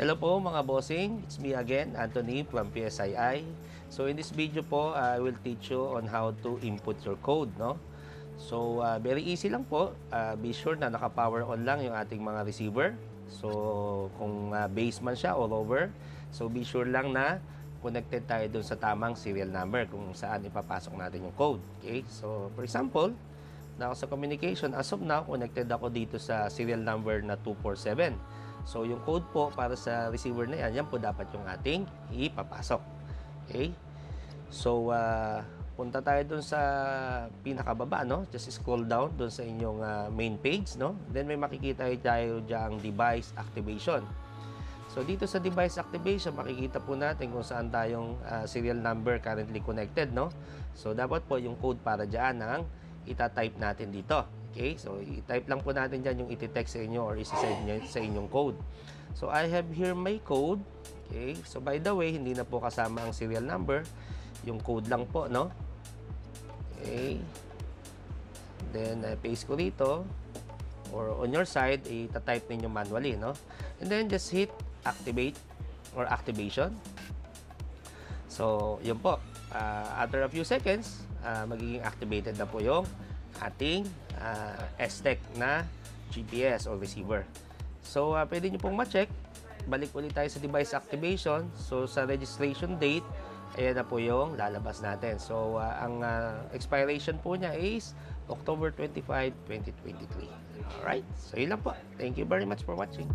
Hello po mga bossing, it's me again, Anthony from PSII. So in this video po, I will teach you on how to input your code, no? So very easy lang po. Be sure na naka-power on lang yung ating mga receiver. So kung base man siya all over, so be sure lang na connected tayo dun sa tamang serial number kung saan ipapasok natin yung code. Okay? So for example, na ako sa communication, as of now, connected ako dito sa serial number na 247. So, yung code po para sa receiver na yan, yan po dapat yung ating ipapasok. Okay? So, punta tayo dun sa pinakababa, no? Just scroll down dun sa inyong main page, no? Then, may makikita tayo dyang device activation. So, dito sa device activation, makikita po natin kung saan tayong serial number currently connected, no? So, dapat po yung code para dyan ang ita-type natin dito. Okay, so i-type lang po natin dyan yung iti-text sa inyo or isi-send nyo sa inyong code. So I have here my code. Okay, so by the way, hindi na po kasama ang serial number. Yung code lang po, no? Okay. Then paste ko dito. Or on your side, ita-type ninyo manually, no? And then just hit activate or activation. So, yun po. After a few seconds, magiging activated na po yung ating STEC na GPS or receiver. So, pwede nyo pong ma-check. Balik ulit tayo sa device activation. So, sa registration date, ayan na po yung lalabas natin. So, ang expiration po niya is October 25, 2023. Alright? So, yun lang po. Thank you very much for watching.